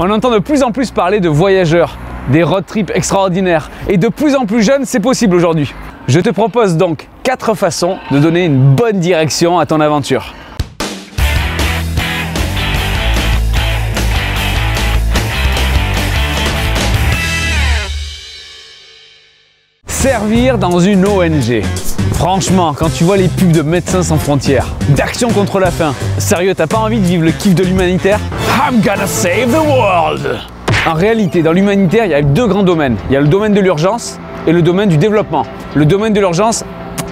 On entend de plus en plus parler de voyageurs, des road trips extraordinaires et de plus en plus jeunes, c'est possible aujourd'hui. Je te propose donc 4 façons de donner une bonne direction à ton aventure. Servir dans une ONG. Franchement, quand tu vois les pubs de Médecins sans frontières, d'Action contre la faim, sérieux, t'as pas envie de vivre le kiff de l'humanitaire? I'm gonna save the world! En réalité, dans l'humanitaire, il y a 2 grands domaines. Il y a le domaine de l'urgence et le domaine du développement. Le domaine de l'urgence,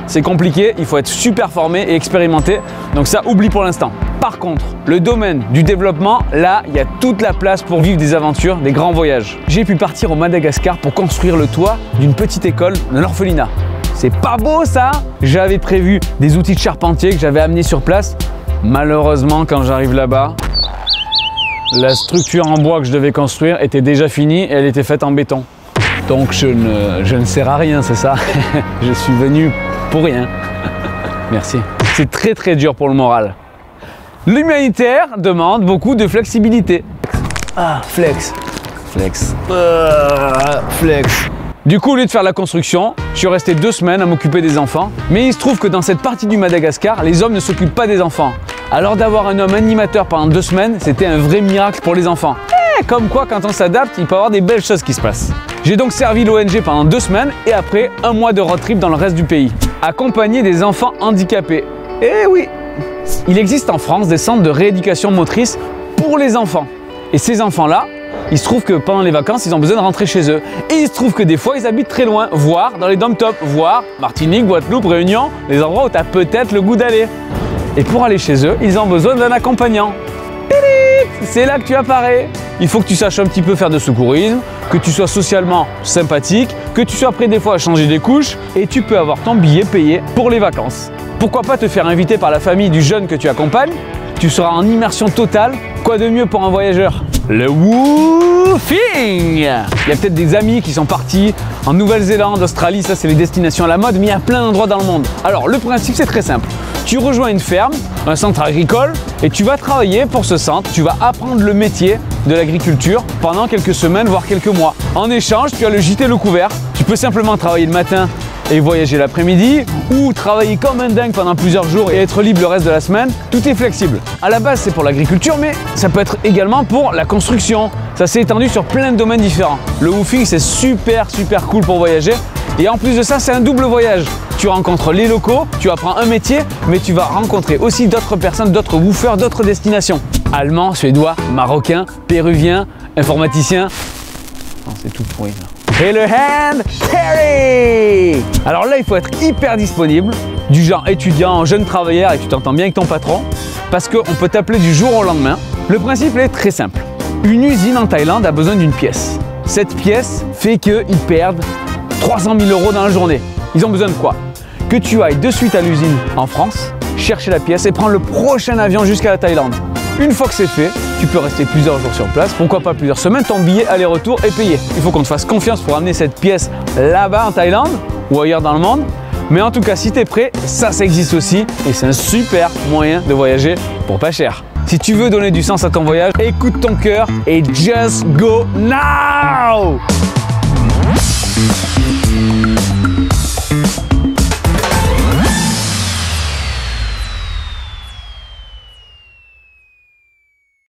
c'est compliqué, il faut être super formé et expérimenté, donc ça, oublie pour l'instant. Par contre, le domaine du développement, là, il y a toute la place pour vivre des aventures, des grands voyages. J'ai pu partir au Madagascar pour construire le toit d'une petite école, d'un orphelinat. C'est pas beau ça? J'avais prévu des outils de charpentier que j'avais amenés sur place. Malheureusement, quand j'arrive là-bas, la structure en bois que je devais construire était déjà finie et elle était faite en béton. Donc je ne sers à rien, c'est ça? Je suis venu pour rien. Merci. C'est très très dur pour le moral. L'humanitaire demande beaucoup de flexibilité. Ah, flex. Flex. Flex. Du coup, au lieu de faire la construction, je suis resté 2 semaines à m'occuper des enfants. Mais il se trouve que dans cette partie du Madagascar, les hommes ne s'occupent pas des enfants. Alors d'avoir un homme animateur pendant 2 semaines, c'était un vrai miracle pour les enfants. Comme quoi, quand on s'adapte, il peut y avoir des belles choses qui se passent. J'ai donc servi l'ONG pendant 2 semaines et après 1 mois de road trip dans le reste du pays. Accompagner des enfants handicapés. Eh oui! Il existe en France des centres de rééducation motrice pour les enfants. Et ces enfants-là, il se trouve que pendant les vacances, ils ont besoin de rentrer chez eux. Et il se trouve que des fois, ils habitent très loin, voire dans les dom-tops, voire Martinique, Guadeloupe, Réunion, les endroits où tu as peut-être le goût d'aller. Et pour aller chez eux, ils ont besoin d'un accompagnant. C'est là que tu apparais. Il faut que tu saches un petit peu faire de secourisme, que tu sois socialement sympathique, que tu sois prêt des fois à changer des couches et tu peux avoir ton billet payé pour les vacances. Pourquoi pas te faire inviter par la famille du jeune que tu accompagnes? Tu seras en immersion totale. Quoi de mieux pour un voyageur? Le woofing! Il y a peut-être des amis qui sont partis en Nouvelle-Zélande, Australie, ça c'est les destinations à la mode, mais il y a plein d'endroits dans le monde. Alors le principe c'est très simple. Tu rejoins une ferme, un centre agricole et tu vas travailler pour ce centre. Tu vas apprendre le métier de l'agriculture pendant quelques semaines, voire quelques mois. En échange, tu as le gîte et le couvert. Tu peux simplement travailler le matin et voyager l'après-midi ou travailler comme un dingue pendant plusieurs jours et être libre le reste de la semaine. Tout est flexible. À la base, c'est pour l'agriculture, mais ça peut être également pour la construction. Ça s'est étendu sur plein de domaines différents. Le woofing, c'est super cool pour voyager. Et en plus de ça, c'est un double voyage. Tu rencontres les locaux, tu apprends un métier, mais tu vas rencontrer aussi d'autres personnes, d'autres woofers, d'autres destinations. Allemands, suédois, marocains, péruviens, informaticiens. Non, c'est tout pourri là. Et le hand carry. Alors là, il faut être hyper disponible, du genre étudiant, jeune travailleur et tu t'entends bien avec ton patron, parce qu'on peut t'appeler du jour au lendemain. Le principe est très simple. Une usine en Thaïlande a besoin d'une pièce. Cette pièce fait qu'ils perdent 300 000 € dans la journée. Ils ont besoin de quoi? Que tu ailles de suite à l'usine en France, chercher la pièce et prendre le prochain avion jusqu'à la Thaïlande. Une fois que c'est fait, tu peux rester plusieurs jours sur place, pourquoi pas plusieurs semaines, ton billet aller-retour est payé. Il faut qu'on te fasse confiance pour amener cette pièce là-bas en Thaïlande ou ailleurs dans le monde. Mais en tout cas, si tu es prêt, ça existe aussi et c'est un super moyen de voyager pour pas cher. Si tu veux donner du sens à ton voyage, écoute ton cœur et just go now!